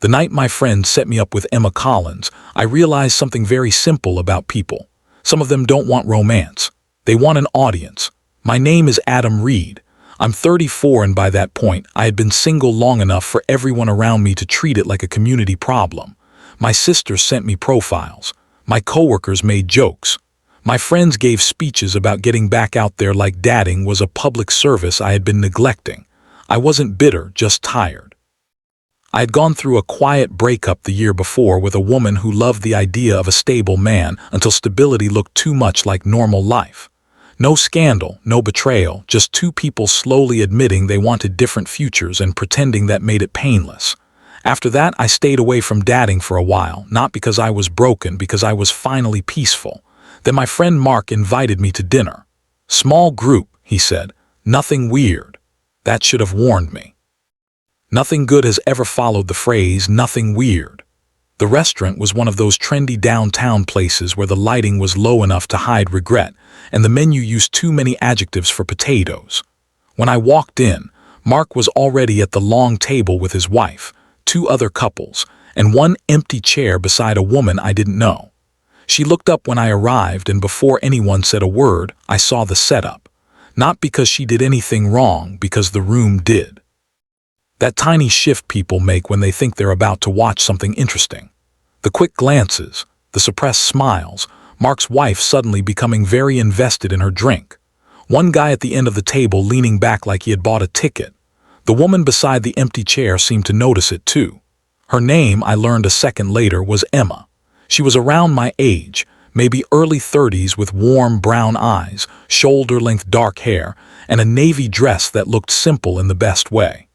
The night my friend set me up with Emma Collins, I realized something very simple about people. Some of them don't want romance. They want an audience. My name is Adam Reed. I'm 34, and by that point, I had been single long enough for everyone around me to treat it like a community problem. My sister sent me profiles. My coworkers made jokes. My friends gave speeches about getting back out there like dating was a public service I had been neglecting. I wasn't bitter, just tired. I had gone through a quiet breakup the year before with a woman who loved the idea of a stable man until stability looked too much like normal life. No scandal, no betrayal, just two people slowly admitting they wanted different futures and pretending that made it painless. After that, I stayed away from dating for a while, not because I was broken, because I was finally peaceful. Then my friend Mark invited me to dinner. Small group, he said. Nothing weird. That should have warned me. Nothing good has ever followed the phrase, nothing weird. The restaurant was one of those trendy downtown places where the lighting was low enough to hide regret, and the menu used too many adjectives for potatoes. When I walked in, Mark was already at the long table with his wife, two other couples, and one empty chair beside a woman I didn't know. She looked up when I arrived, and before anyone said a word, I saw the setup. Not because she did anything wrong, because the room did. That tiny shift people make when they think they're about to watch something interesting. The quick glances, the suppressed smiles, Mark's wife suddenly becoming very invested in her drink. One guy at the end of the table leaning back like he had bought a ticket. The woman beside the empty chair seemed to notice it too. Her name, I learned a second later, was Emma. She was around my age, maybe early 30s, with warm brown eyes, shoulder-length dark hair, and a navy dress that looked simple in the best way.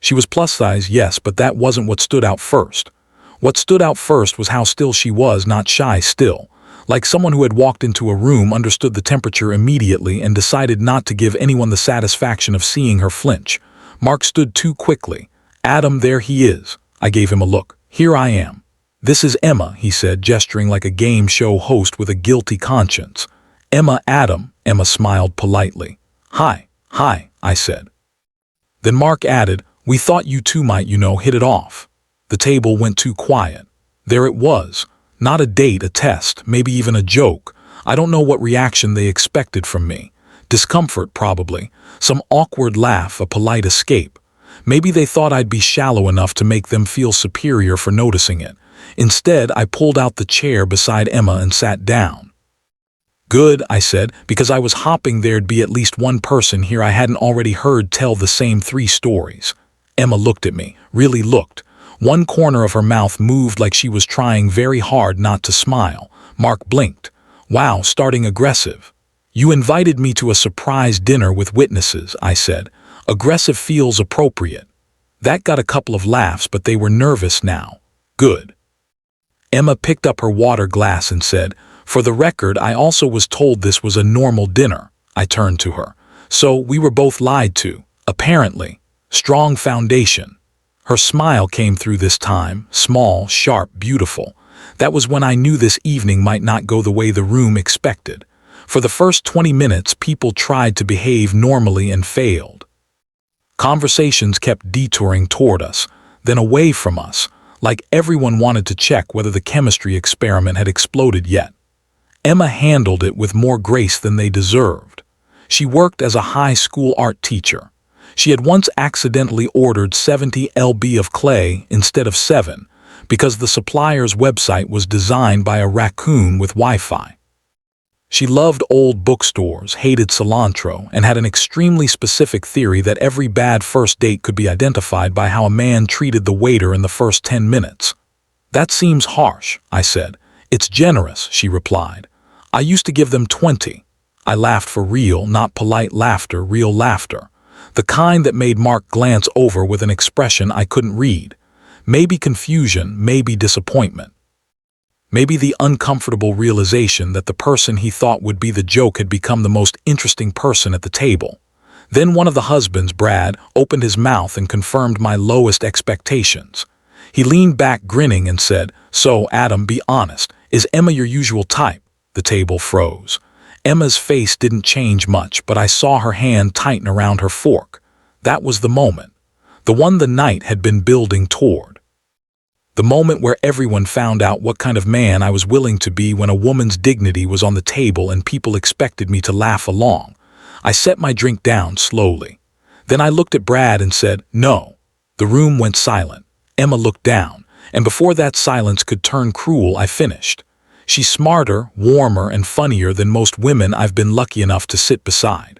She was plus size, yes, but that wasn't what stood out first. What stood out first was how still she was, not shy still. Like someone who had walked into a room, understood the temperature immediately, and decided not to give anyone the satisfaction of seeing her flinch. Mark stood too quickly. Adam, there he is. I gave him a look. Here I am. This is Emma, he said, gesturing like a game show host with a guilty conscience. Emma, Adam. Emma smiled politely. Hi, I said. Then Mark added, we thought you two might, hit it off. The table went too quiet. There it was. Not a date, a test, maybe even a joke. I don't know what reaction they expected from me. Discomfort, probably. Some awkward laugh, a polite escape. Maybe they thought I'd be shallow enough to make them feel superior for noticing it. Instead, I pulled out the chair beside Emma and sat down. Good, I said, because I was hoping there'd be at least one person here I hadn't already heard tell the same 3 stories. Emma looked at me, really looked. One corner of her mouth moved like she was trying very hard not to smile. Mark blinked. Wow, starting aggressive. You invited me to a surprise dinner with witnesses, I said. Aggressive feels appropriate. That got a couple of laughs, but they were nervous now. Good. Emma picked up her water glass and said, for the record, I also was told this was a normal dinner. I turned to her. So we were both lied to, apparently. Strong foundation. Her smile came through this time, small, sharp, beautiful. That was when I knew this evening might not go the way the room expected. For the first 20 minutes, people tried to behave normally and failed. Conversations kept detouring toward us, then away from us, like everyone wanted to check whether the chemistry experiment had exploded yet. Emma handled it with more grace than they deserved. She worked as a high school art teacher. She had once accidentally ordered 70 lb of clay instead of 7 because the supplier's website was designed by a raccoon with Wi-Fi. She loved old bookstores, hated cilantro, and had an extremely specific theory that every bad first date could be identified by how a man treated the waiter in the first 10 minutes. That seems harsh, I said. It's generous, she replied. I used to give them 20. I laughed for real, not polite laughter, real laughter. The kind that made Mark glance over with an expression I couldn't read. Maybe confusion, maybe disappointment. Maybe the uncomfortable realization that the person he thought would be the joke had become the most interesting person at the table. Then one of the husbands, Brad, opened his mouth and confirmed my lowest expectations. He leaned back grinning and said, so, Adam, be honest, is Emma your usual type? The table froze. Emma's face didn't change much, but I saw her hand tighten around her fork. That was the moment. The one the night had been building toward. The moment where everyone found out what kind of man I was willing to be when a woman's dignity was on the table and people expected me to laugh along. I set my drink down slowly. Then I looked at Brad and said, "No." The room went silent. Emma looked down, and before that silence could turn cruel, I finished. "She's smarter, warmer, and funnier than most women I've been lucky enough to sit beside."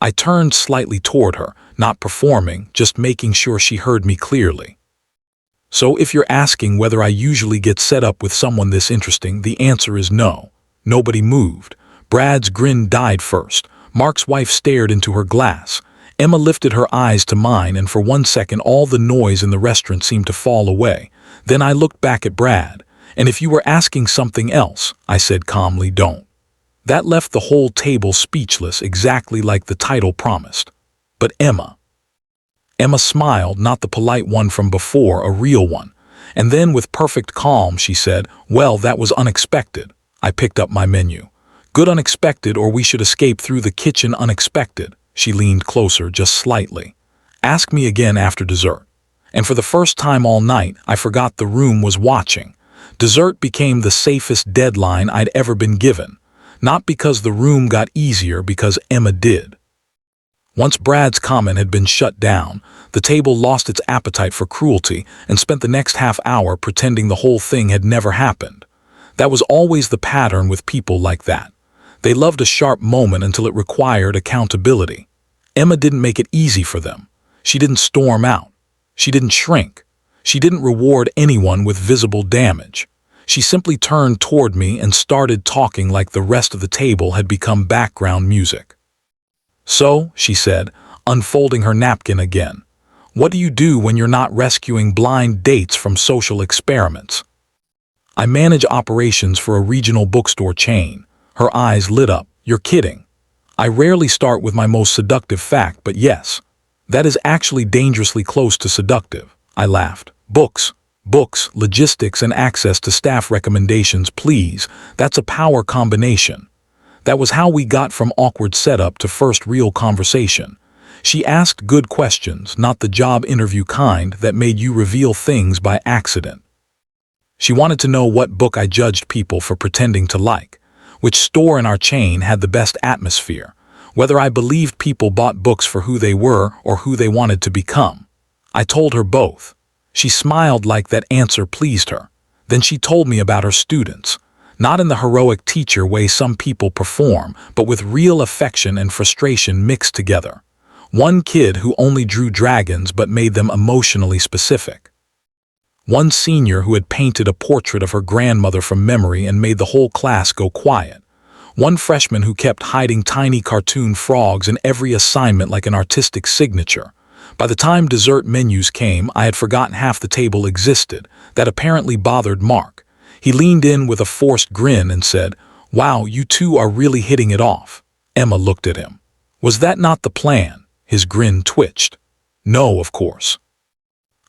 I turned slightly toward her, not performing, just making sure she heard me clearly. "So if you're asking whether I usually get set up with someone this interesting, the answer is no." Nobody moved. Brad's grin died first. Mark's wife stared into her glass. Emma lifted her eyes to mine, and for 1 second all the noise in the restaurant seemed to fall away. Then I looked back at Brad. "And if you were asking something else," I said calmly, "don't." That left the whole table speechless, exactly like the title promised. "But Emma." Emma smiled, not the polite one from before, a real one. And then with perfect calm she said, "Well, that was unexpected." I picked up my menu. "Good unexpected, or we should escape through the kitchen unexpected." She leaned closer, just slightly. "Ask me again after dessert." And for the first time all night, I forgot the room was watching. Dessert became the safest deadline I'd ever been given. Not because the room got easier, because Emma did. Once Brad's comment had been shut down, the table lost its appetite for cruelty and spent the next half hour pretending the whole thing had never happened. That was always the pattern with people like that. They loved a sharp moment until it required accountability. Emma didn't make it easy for them. She didn't storm out. She didn't shrink. She didn't reward anyone with visible damage. She simply turned toward me and started talking like the rest of the table had become background music. "So," she said, unfolding her napkin again, "what do you do when you're not rescuing blind dates from social experiments?" "I manage operations for a regional bookstore chain." Her eyes lit up. "You're kidding." "I rarely start with my most seductive fact, but yes, that is actually dangerously close to seductive." I laughed. Books, logistics, and access to staff recommendations, please. That's a power combination." That was how we got from awkward setup to first real conversation. She asked good questions, not the job interview kind that made you reveal things by accident. She wanted to know what book I judged people for pretending to like, which store in our chain had the best atmosphere, whether I believed people bought books for who they were or who they wanted to become. I told her both. She smiled like that answer pleased her. Then she told me about her students. Not in the heroic teacher way some people perform, but with real affection and frustration mixed together. One kid who only drew dragons but made them emotionally specific. One senior who had painted a portrait of her grandmother from memory and made the whole class go quiet. One freshman who kept hiding tiny cartoon frogs in every assignment like an artistic signature. By the time dessert menus came, I had forgotten half the table existed. That apparently bothered Mark. He leaned in with a forced grin and said, "Wow, you two are really hitting it off." Emma looked at him. "Was that not the plan?" His grin twitched. "No, of course."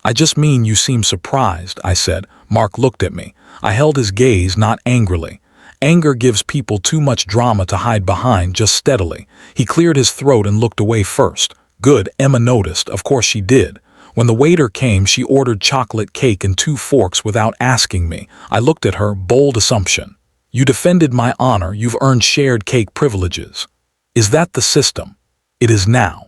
"I just mean you seem surprised," I said. Mark looked at me. I held his gaze, not angrily. Anger gives people too much drama to hide behind, just steadily. He cleared his throat and looked away first. "Good," Emma noticed. Of course she did. When the waiter came, she ordered chocolate cake and 2 forks without asking me. I looked at her, bold assumption. "You defended my honor. You've earned shared cake privileges." "Is that the system?" "It is now."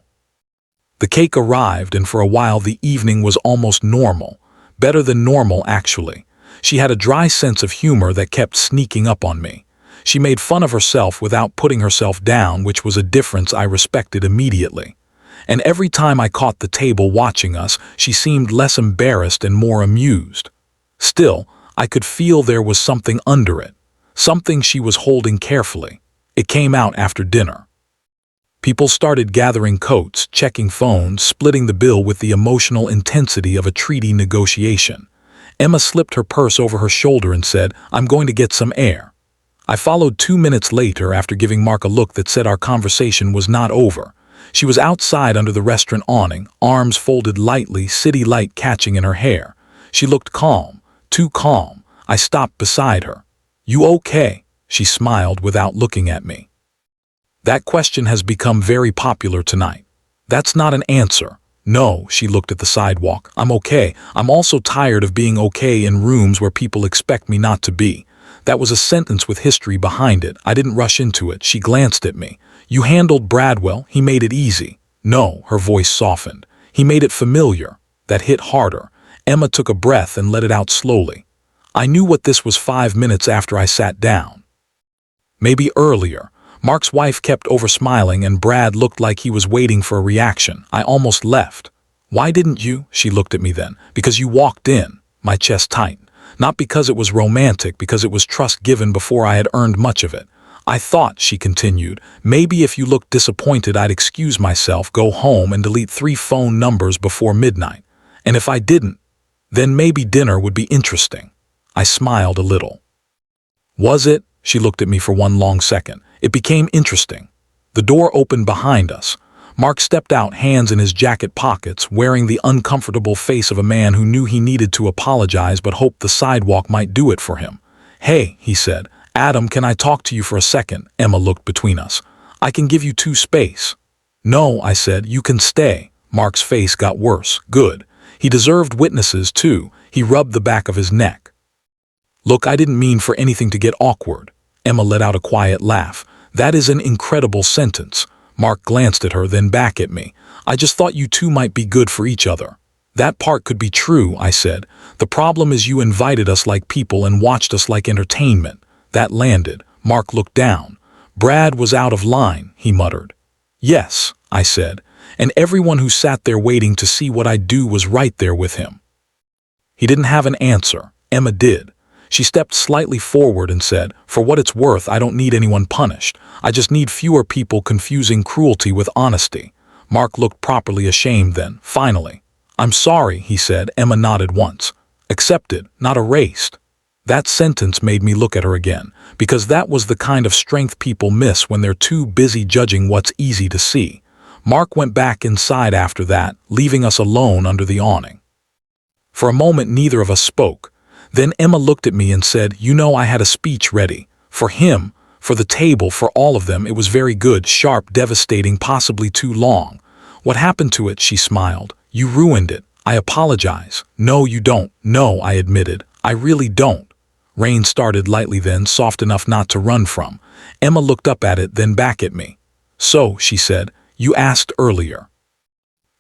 The cake arrived, and for a while the evening was almost normal. Better than normal, actually. She had a dry sense of humor that kept sneaking up on me. She made fun of herself without putting herself down, which was a difference I respected immediately. And every time I caught the table watching us, she seemed less embarrassed and more amused. Still, I could feel there was something under it, something she was holding carefully. It came out after dinner. People started gathering coats, checking phones, splitting the bill with the emotional intensity of a treaty negotiation. Emma slipped her purse over her shoulder and said, "I'm going to get some air." I followed 2 minutes later after giving Mark a look that said our conversation was not over. She was outside under the restaurant awning, arms folded lightly, city light catching in her hair. She looked calm, too calm. I stopped beside her. "You okay?" She smiled without looking at me. That question has become very popular tonight. That's not an answer. No, she looked at the sidewalk. I'm okay. I'm also tired of being okay in rooms where people expect me not to be. That was a sentence with history behind it. I didn't rush into it. She glanced at me. You handled Brad well. He made it easy. No, her voice softened. He made it familiar. That hit harder. Emma took a breath and let it out slowly. I knew what this was 5 minutes after I sat down. Maybe earlier. Mark's wife kept over-smiling and Brad looked like he was waiting for a reaction. I almost left. Why didn't you? She looked at me then. Because you walked in. My chest tightened. Not because it was romantic, because it was trust given before I had earned much of it. I thought, she continued, maybe if you looked disappointed I'd excuse myself, go home and delete 3 phone numbers before midnight. And if I didn't, then maybe dinner would be interesting. I smiled a little. Was it? She looked at me for one long second. It became interesting. The door opened behind us. Mark stepped out, hands in his jacket pockets, wearing the uncomfortable face of a man who knew he needed to apologize but hoped the sidewalk might do it for him. Hey, he said. Adam, can I talk to you for a second? Emma looked between us. I can give you 2 space. No, I said, you can stay. Mark's face got worse. Good. He deserved witnesses, too. He rubbed the back of his neck. Look, I didn't mean for anything to get awkward. Emma let out a quiet laugh. That is an incredible sentence. Mark glanced at her, then back at me. I just thought you two might be good for each other. That part could be true, I said. The problem is you invited us like people and watched us like entertainment. That landed. Mark looked down. Brad was out of line, he muttered. Yes, I said, and everyone who sat there waiting to see what I'd do was right there with him. He didn't have an answer. Emma did. She stepped slightly forward and said, for what it's worth, I don't need anyone punished. I just need fewer people confusing cruelty with honesty. Mark looked properly ashamed then, finally. I'm sorry, he said. Emma nodded once. Accepted, not erased. That sentence made me look at her again, because that was the kind of strength people miss when they're too busy judging what's easy to see. Mark went back inside after that, leaving us alone under the awning. For a moment, neither of us spoke. Then Emma looked at me and said, you know, I had a speech ready. For him, for the table, for all of them. It was very good, sharp, devastating, possibly too long. What happened to it? She smiled. You ruined it. I apologize. No, you don't. No, I admitted. I really don't. Rain started lightly then, soft enough not to run from. Emma looked up at it, then back at me. So, she said, you asked earlier.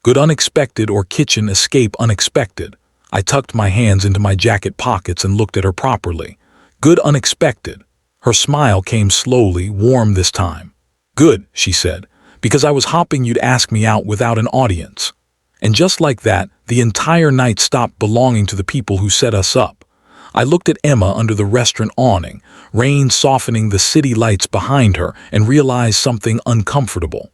Good unexpected or kitchen escape unexpected? I tucked my hands into my jacket pockets and looked at her properly. Good unexpected. Her smile came slowly, warm this time. Good, she said, because I was hoping you'd ask me out without an audience. And just like that, the entire night stopped belonging to the people who set us up. I looked at Emma under the restaurant awning, rain softening the city lights behind her, and realized something uncomfortable.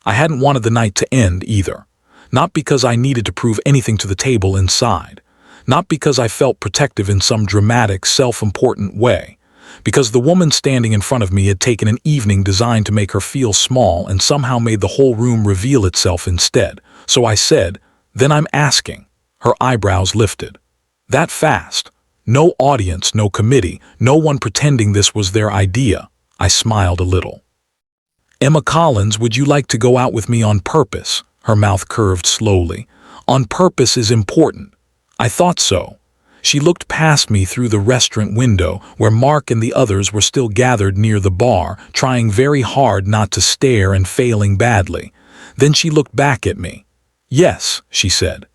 I hadn't wanted the night to end either. Not because I needed to prove anything to the table inside. Not because I felt protective in some dramatic, self-important way. Because the woman standing in front of me had taken an evening designed to make her feel small and somehow made the whole room reveal itself instead. So I said, then I'm asking. Her eyebrows lifted. That fast. No audience, no committee, no one pretending this was their idea. I smiled a little. Emma Collins, would you like to go out with me on purpose? Her mouth curved slowly. On purpose is important. I thought so. She looked past me through the restaurant window, where Mark and the others were still gathered near the bar, trying very hard not to stare and failing badly. Then she looked back at me. Yes, she said.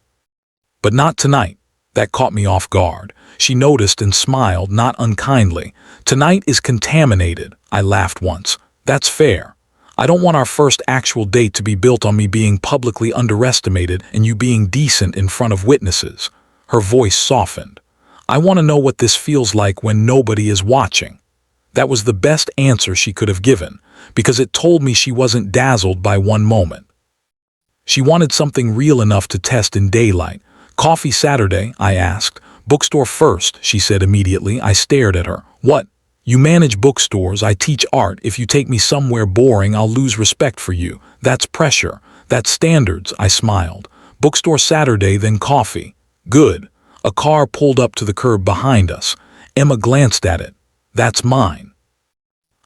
But not tonight. That caught me off guard. She noticed and smiled, not unkindly. Tonight is contaminated, I laughed once. That's fair. I don't want our first actual date to be built on me being publicly underestimated and you being decent in front of witnesses. Her voice softened. I want to know what this feels like when nobody is watching. That was the best answer she could have given, because it told me she wasn't dazzled by one moment. She wanted something real enough to test in daylight. Coffee Saturday, I asked. Bookstore first, she said immediately. I stared at her. What? You manage bookstores, I teach art. If you take me somewhere boring, I'll lose respect for you. That's pressure. That's standards, I smiled. Bookstore Saturday, then coffee. Good. A car pulled up to the curb behind us. Emma glanced at it. That's mine.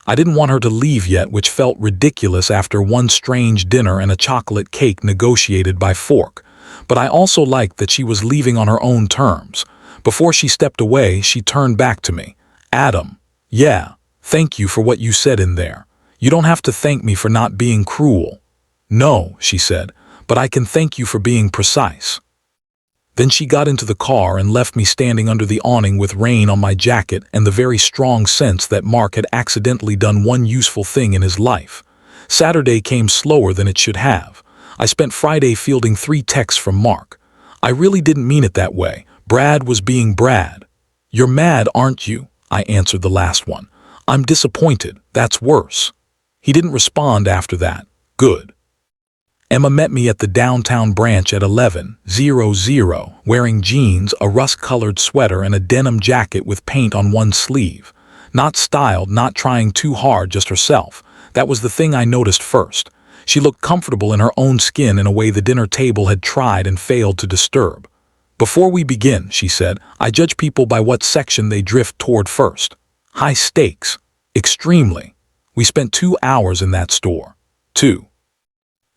I didn't want her to leave yet, which felt ridiculous after one strange dinner and a chocolate cake negotiated by fork. But I also liked that she was leaving on her own terms. Before she stepped away, she turned back to me. Adam, yeah, thank you for what you said in there. You don't have to thank me for not being cruel. No, she said, but I can thank you for being precise. Then she got into the car and left me standing under the awning with rain on my jacket and the very strong sense that Mark had accidentally done one useful thing in his life. Saturday came slower than it should have. I spent Friday fielding 3 texts from Mark. I really didn't mean it that way. Brad was being Brad. You're mad, aren't you? I answered the last one. I'm disappointed. That's worse. He didn't respond after that. Good. Emma met me at the downtown branch at 11:00, wearing jeans, a rust-colored sweater, and a denim jacket with paint on one sleeve. Not styled, not trying too hard, just herself. That was the thing I noticed first. She looked comfortable in her own skin in a way the dinner table had tried and failed to disturb. Before we begin, she said, I judge people by what section they drift toward first. High stakes. Extremely. We spent 2 hours in that store. 2.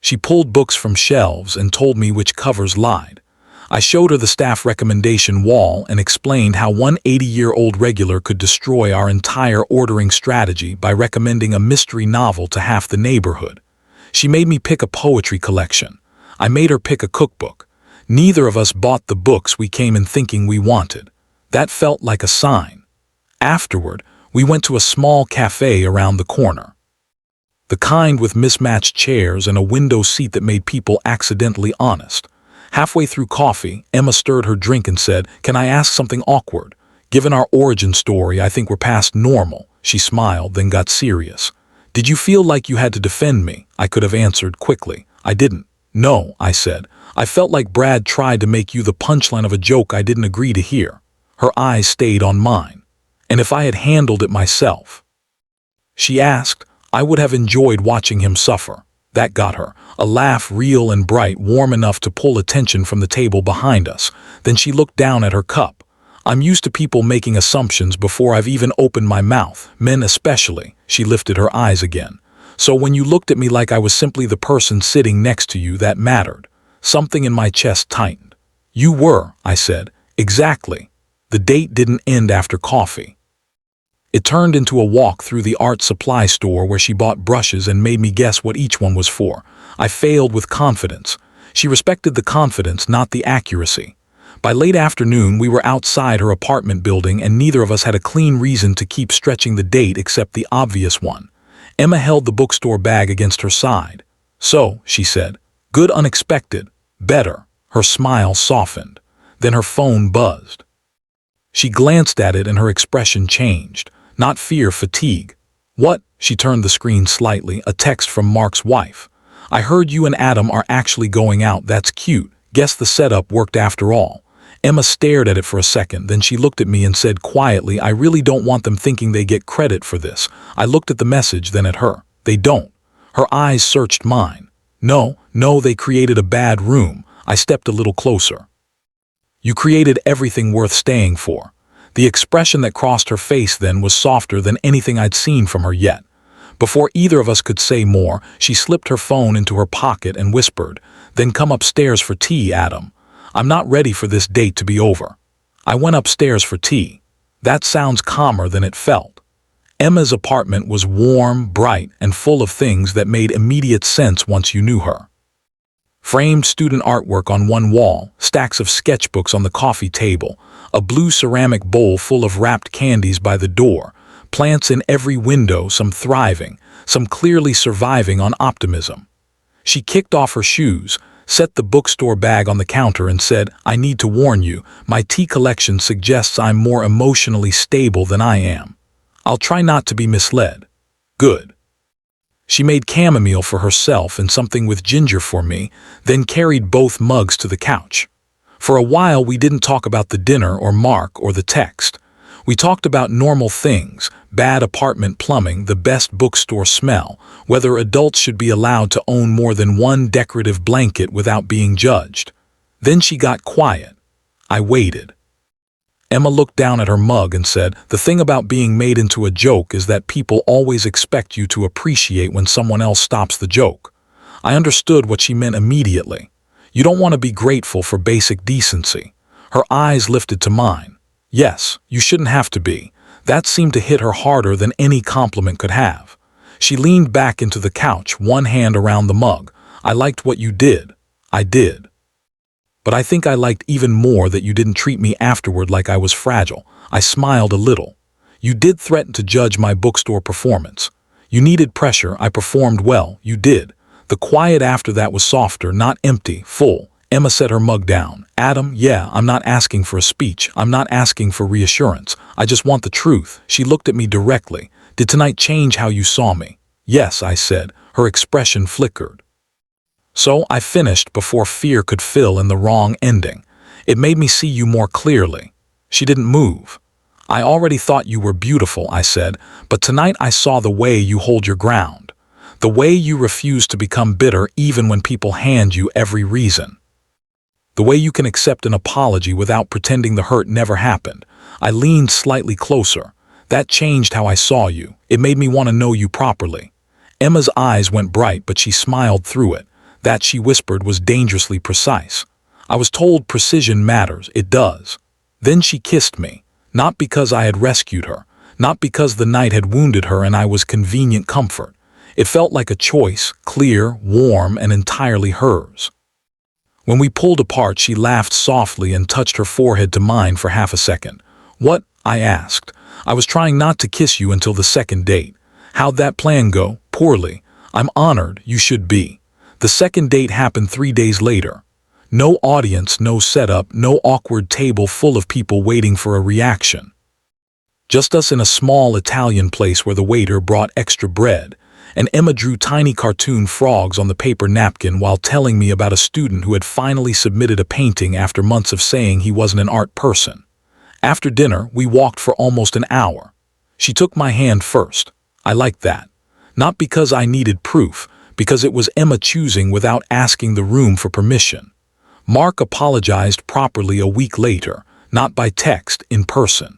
She pulled books from shelves and told me which covers lied. I showed her the staff recommendation wall and explained how one 80-year-old regular could destroy our entire ordering strategy by recommending a mystery novel to half the neighborhood. She made me pick a poetry collection. I made her pick a cookbook. Neither of us bought the books we came in thinking we wanted. That felt like a sign. Afterward, we went to a small cafe around the corner. The kind with mismatched chairs and a window seat that made people accidentally honest. Halfway through coffee, Emma stirred her drink and said, Can I ask something awkward? Given our origin story, I think we're past normal. She smiled, then got serious. Did you feel like you had to defend me? I could have answered quickly. I didn't. No, I said. I felt like Brad tried to make you the punchline of a joke I didn't agree to hear. Her eyes stayed on mine. And if I had handled it myself? She asked. I would have enjoyed watching him suffer. That got her. A laugh real and bright, warm enough to pull attention from the table behind us. Then she looked down at her cup. I'm used to people making assumptions before I've even opened my mouth, men especially. She lifted her eyes again. So when you looked at me like I was simply the person sitting next to you, that mattered. Something in my chest tightened. You were, I said. Exactly. The date didn't end after coffee. It turned into a walk through the art supply store where she bought brushes and made me guess what each one was for. I failed with confidence. She respected the confidence, not the accuracy. By late afternoon, we were outside her apartment building and neither of us had a clean reason to keep stretching the date except the obvious one. Emma held the bookstore bag against her side. So, she said, good unexpected. Better. Her smile softened. Then her phone buzzed. She glanced at it and her expression changed. Not fear, fatigue. What? She turned the screen slightly, a text from Mark's wife. I heard you and Adam are actually going out. That's cute. Guess the setup worked after all. Emma stared at it for a second, then she looked at me and said quietly, I really don't want them thinking they get credit for this. I looked at the message, then at her. They don't. Her eyes searched mine. No, they created a bad room. I stepped a little closer. You created everything worth staying for. The expression that crossed her face then was softer than anything I'd seen from her yet. Before either of us could say more, she slipped her phone into her pocket and whispered, Then come upstairs for tea, Adam. I'm not ready for this date to be over. I went upstairs for tea. That sounds calmer than it felt. Emma's apartment was warm, bright, and full of things that made immediate sense once you knew her. Framed student artwork on one wall, stacks of sketchbooks on the coffee table, a blue ceramic bowl full of wrapped candies by the door, plants in every window, some thriving, some clearly surviving on optimism. She kicked off her shoes, set the bookstore bag on the counter and said, I need to warn you, my tea collection suggests I'm more emotionally stable than I am. I'll try not to be misled. Good. She made chamomile for herself and something with ginger for me, then carried both mugs to the couch. For a while we didn't talk about the dinner or Mark or the text. We talked about normal things, bad apartment plumbing, the best bookstore smell, whether adults should be allowed to own more than one decorative blanket without being judged. Then she got quiet. I waited. Emma looked down at her mug and said, "The thing about being made into a joke is that people always expect you to appreciate when someone else stops the joke." I understood what she meant immediately. You don't want to be grateful for basic decency. Her eyes lifted to mine. Yes, you shouldn't have to be. That seemed to hit her harder than any compliment could have. She leaned back into the couch, one hand around the mug. "I liked what you did. I did. But I think I liked even more that you didn't treat me afterward like I was fragile." I smiled a little. "You did threaten to judge my bookstore performance. You needed pressure. I performed well. You did. The quiet after that was softer, not empty, full." Emma set her mug down. "Adam, yeah, I'm not asking for a speech. I'm not asking for reassurance. I just want the truth." She looked at me directly. "Did tonight change how you saw me?" "Yes," I said. Her expression flickered. "So I finished before fear could fill in the wrong ending. It made me see you more clearly." She didn't move. "I already thought you were beautiful," I said, "but tonight I saw the way you hold your ground. The way you refuse to become bitter even when people hand you every reason. The way you can accept an apology without pretending the hurt never happened." I leaned slightly closer. "That changed how I saw you. It made me want to know you properly." Emma's eyes went bright, but she smiled through it. That, she whispered, was dangerously precise. I was told precision matters. It does. Then she kissed me. Not because I had rescued her. Not because the night had wounded her and I was convenient comfort. It felt like a choice, clear, warm, and entirely hers. When we pulled apart, she laughed softly and touched her forehead to mine for half a second. "What?" I asked. "I was trying not to kiss you until the second date." "How'd that plan go?" "Poorly." "I'm honored. You should be." The second date happened 3 days later. No audience, no setup, no awkward table full of people waiting for a reaction. Just us in a small Italian place where the waiter brought extra bread, and Emma drew tiny cartoon frogs on the paper napkin while telling me about a student who had finally submitted a painting after months of saying he wasn't an art person. After dinner, we walked for almost an hour. She took my hand first. I liked that. Not because I needed proof, because it was Emma choosing without asking the room for permission. Mark apologized properly a week later, not by text, in person.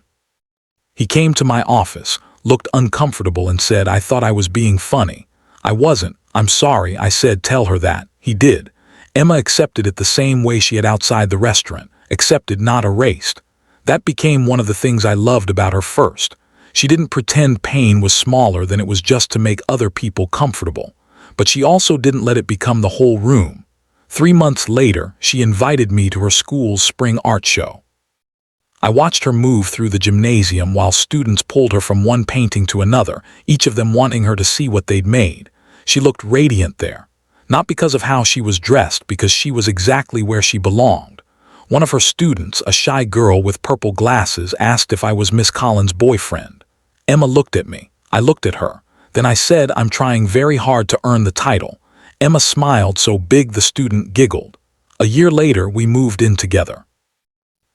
He came to my office, looked uncomfortable and said I thought I was being funny. I wasn't. "I'm sorry," I said. "Tell her that." He did. Emma accepted it the same way she had outside the restaurant, accepted, not erased. That became one of the things I loved about her first. She didn't pretend pain was smaller than it was just to make other people comfortable. But she also didn't let it become the whole room. 3 months later, she invited me to her school's spring art show. I watched her move through the gymnasium while students pulled her from one painting to another, each of them wanting her to see what they'd made. She looked radiant there. Not because of how she was dressed, because she was exactly where she belonged. One of her students, a shy girl with purple glasses, asked if I was Miss Collins' boyfriend. Emma looked at me. I looked at her. Then I said, "I'm trying very hard to earn the title." Emma smiled so big the student giggled. A year later, we moved in together.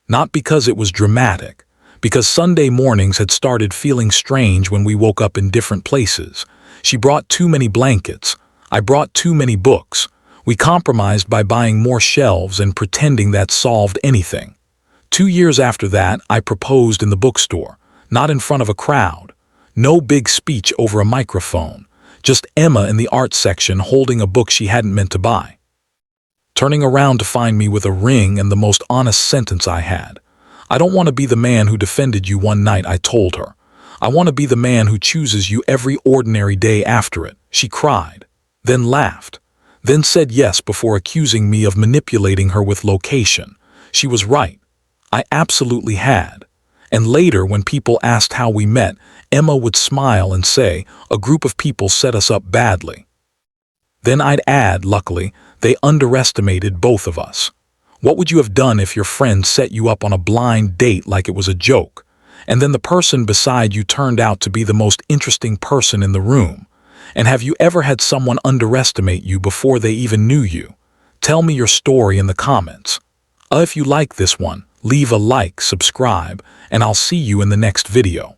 Not because it was dramatic, because Sunday mornings had started feeling strange when we woke up in different places. She brought too many blankets. I brought too many books. We compromised by buying more shelves and pretending that solved anything. 2 years after that, I proposed in the bookstore, not in front of a crowd. No big speech over a microphone. Just Emma in the art section holding a book she hadn't meant to buy. Turning around to find me with a ring and the most honest sentence I had. "I don't want to be the man who defended you one night," I told her. "I want to be the man who chooses you every ordinary day after it." She cried, then laughed, then said yes before accusing me of manipulating her with location. She was right. I absolutely had. And later, when people asked how we met, Emma would smile and say, "A group of people set us up badly." Then I'd add, "Luckily, they underestimated both of us." What would you have done if your friend set you up on a blind date like it was a joke, and then the person beside you turned out to be the most interesting person in the room? And have you ever had someone underestimate you before they even knew you? Tell me your story in the comments. If you like this one, leave a like, subscribe, and I'll see you in the next video.